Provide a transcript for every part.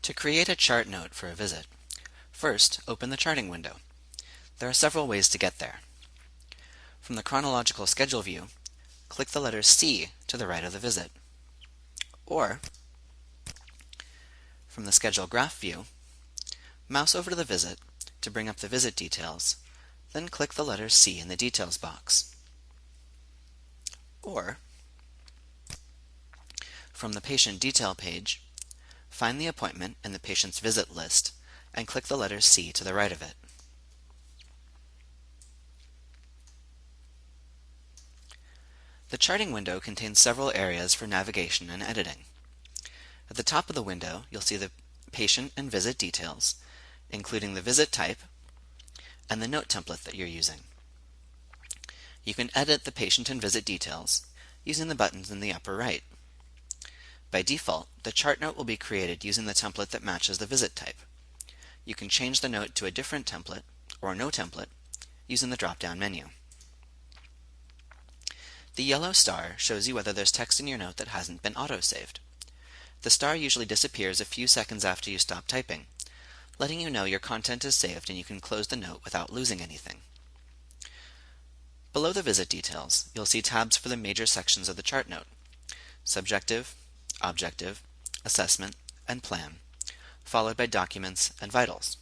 To create a chart note for a visit, first open the charting window. There are several ways to get there. From the chronological schedule view, click the letter C to the right of the visit. Or, from the schedule graph view, mouse over to the visit to bring up the visit details, then click the letter C in the details box. Or, from the patient detail page, find the appointment in the patient's visit list and click the letter C to the right of it. The charting window contains several areas for navigation and editing. At the top of the window, you'll see the patient and visit details, including the visit type and the note template that you're using. You can edit the patient and visit details using the buttons in the upper right. By default, the chart note will be created using the template that matches the visit type. You can change the note to a different template or no template using the drop-down menu. The yellow star shows you whether there's text in your note that hasn't been autosaved. The star usually disappears a few seconds after you stop typing, letting you know your content is saved and you can close the note without losing anything. Below the visit details, you'll see tabs for the major sections of the chart note: Subjective, Objective, Assessment, and Plan, followed by Documents and Vitals.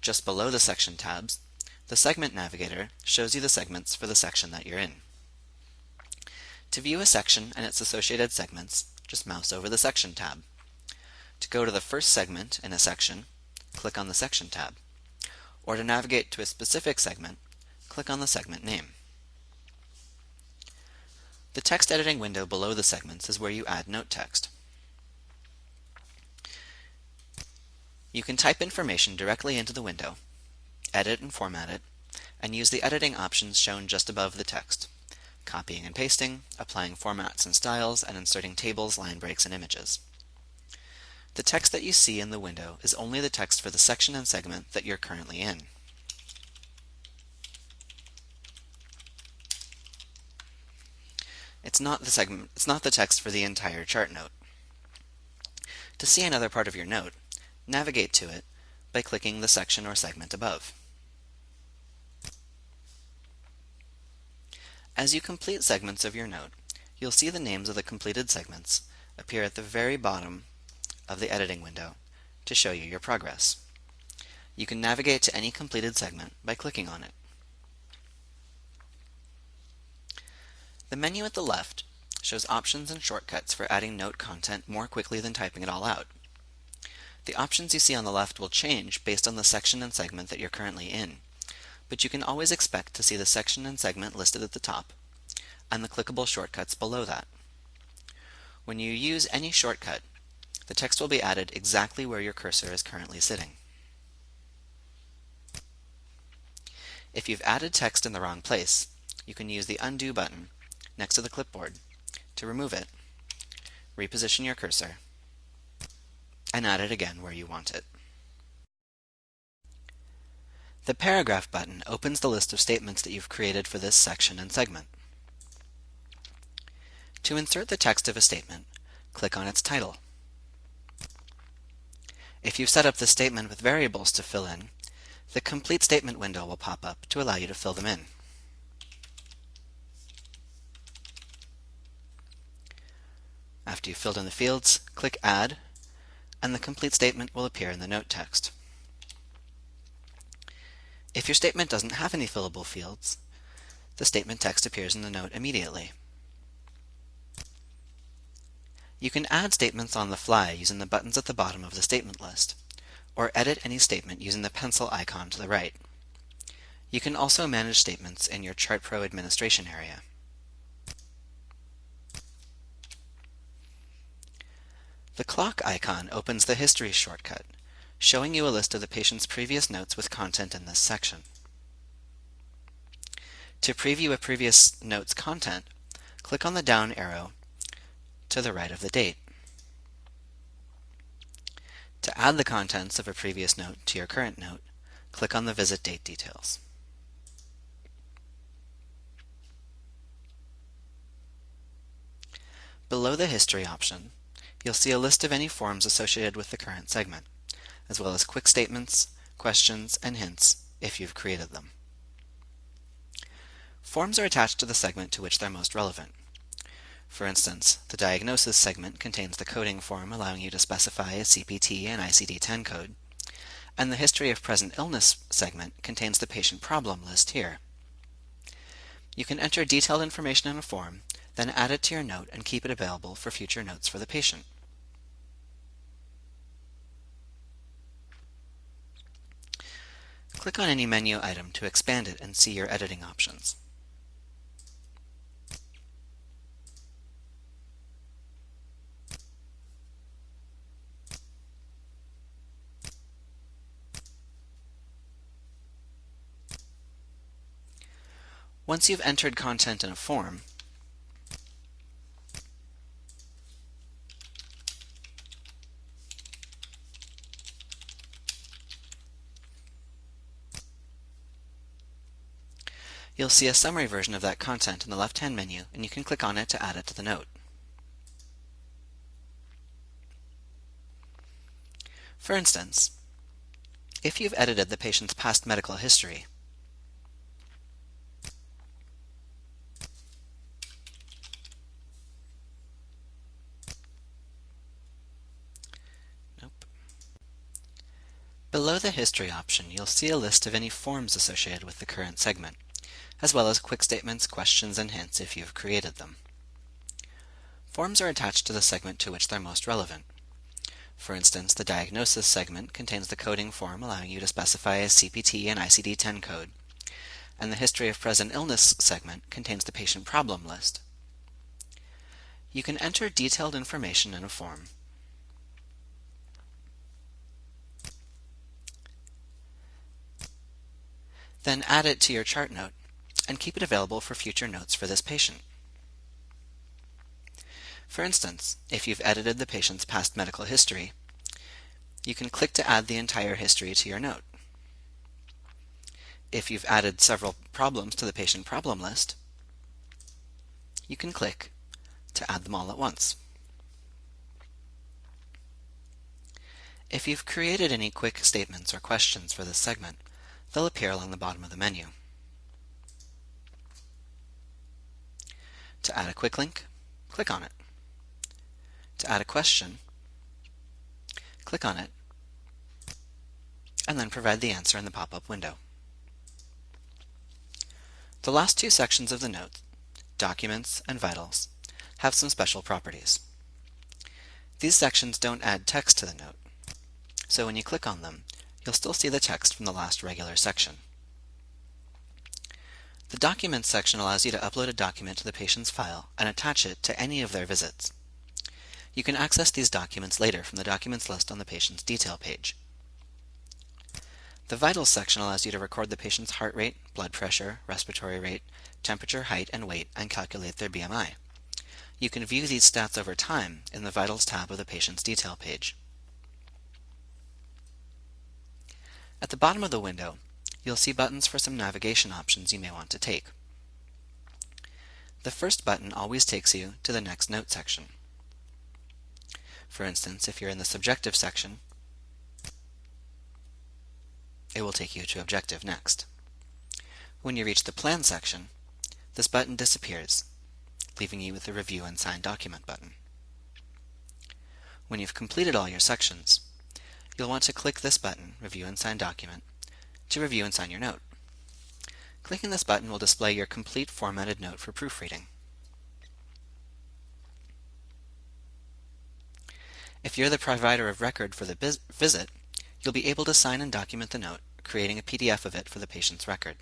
Just below the section tabs, the Segment Navigator shows you the segments for the section that you're in. To view a section and its associated segments, just mouse over the Section tab. To go to the first segment in a section, click on the Section tab. Or to navigate to a specific segment, click on the segment name. The text editing window below the segments is where you add note text. You can type information directly into the window, edit and format it, and use the editing options shown just above the text: copying and pasting, applying formats and styles, and inserting tables, line breaks, and images. The text that you see in the window is only the text for the section and segment that you're currently in. It's not the text for the entire chart note. To see another part of your note, navigate to it by clicking the section or segment above. As you complete segments of your note, you'll see the names of the completed segments appear at the very bottom of the editing window to show you your progress. You can navigate to any completed segment by clicking on it. The menu at the left shows options and shortcuts for adding note content more quickly than typing it all out. The options you see on the left will change based on the section and segment that you're currently in, but you can always expect to see the section and segment listed at the top, and the clickable shortcuts below that. When you use any shortcut, the text will be added exactly where your cursor is currently sitting. If you've added text in the wrong place, you can use the Undo button next to the clipboard to remove it, reposition your cursor, and add it again where you want it. The Paragraph button opens the list of statements that you've created for this section and segment. To insert the text of a statement, click on its title. If you've set up the statement with variables to fill in, the Complete Statement window will pop up to allow you to fill them in. After you've filled in the fields, click Add, and the complete statement will appear in the note text. If your statement doesn't have any fillable fields, the statement text appears in the note immediately. You can add statements on the fly using the buttons at the bottom of the statement list, or edit any statement using the pencil icon to the right. You can also manage statements in your ChartPro administration area. The clock icon opens the History shortcut, showing you a list of the patient's previous notes with content in this section. To preview a previous note's content, click on the down arrow to the right of the date. To add the contents of a previous note to your current note, click on the Visit Date details. Below the History option, you'll see a list of any forms associated with the current segment, as well as quick statements, questions, and hints if you've created them. Forms are attached to the segment to which they're most relevant. For instance, the diagnosis segment contains the coding form allowing you to specify a CPT and ICD-10 code, and the history of present illness segment contains the patient problem list here. You can enter detailed information in a form, then add it to your note and keep it available for future notes for the patient. Click on any menu item to expand it and see your editing options. Once you've entered content in a form, you'll see a summary version of that content in the left-hand menu, and you can click on it to add it to the note. For instance, if you've edited the patient's past medical history, below the History option, you'll see a list of any forms associated with the current segment, as well as quick statements, questions, and hints if you've created them. Forms are attached to the segment to which they're most relevant. For instance, the Diagnosis segment contains the coding form allowing you to specify a CPT and ICD-10 code, and the History of Present Illness segment contains the patient problem list. You can enter detailed information in a form. Then add it to your chart note and keep it available for future notes for this patient. For instance, if you've edited the patient's past medical history, you can click to add the entire history to your note. If you've added several problems to the patient problem list, you can click to add them all at once. If you've created any quick statements or questions for this segment, they'll appear along the bottom of the menu. To add a quick link, click on it. To add a question, click on it, and then provide the answer in the pop-up window. The last two sections of the note, Documents and Vitals, have some special properties. These sections don't add text to the note, so when you click on them, you'll still see the text from the last regular section. The Documents section allows you to upload a document to the patient's file and attach it to any of their visits. You can access these documents later from the documents list on the patient's detail page. The Vitals section allows you to record the patient's heart rate, blood pressure, respiratory rate, temperature, height, and weight, and calculate their BMI. You can view these stats over time in the Vitals tab of the patient's detail page. At the bottom of the window, you'll see buttons for some navigation options you may want to take. The first button always takes you to the next note section. For instance, if you're in the Subjective section, it will take you to Objective next. When you reach the Plan section, this button disappears, leaving you with the Review and Sign Document button. When you've completed all your sections, you'll want to click this button, Review and Sign Document, to review and sign your note. Clicking this button will display your complete formatted note for proofreading. If you're the provider of record for the visit, you'll be able to sign and document the note, creating a PDF of it for the patient's record.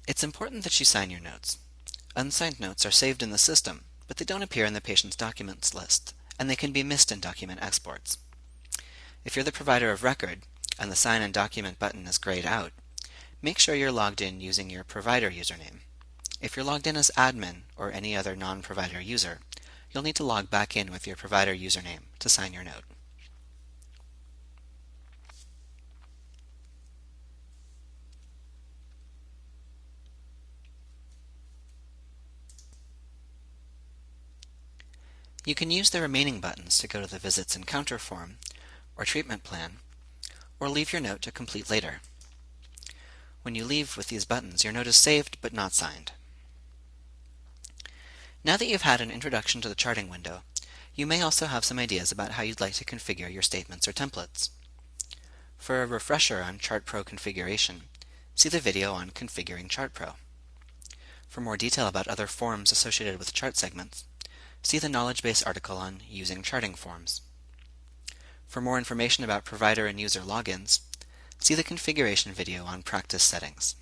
It's important that you sign your notes. Unsigned notes are saved in the system, but they don't appear in the patient's documents list, and they can be missed in document exports. If you're the provider of record, and the Sign and Document button is grayed out, make sure you're logged in using your provider username. If you're logged in as admin or any other non-provider user, you'll need to log back in with your provider username to sign your note. You can use the remaining buttons to go to the Visits Encounter form, or Treatment Plan, or leave your note to complete later. When you leave with these buttons, your note is saved but not signed. Now that you've had an introduction to the charting window, you may also have some ideas about how you'd like to configure your statements or templates. For a refresher on ChartPro configuration, see the video on configuring ChartPro. For more detail about other forms associated with chart segments, see the knowledge base article on using charting forms. For more information about provider and user logins, see the configuration video on practice settings.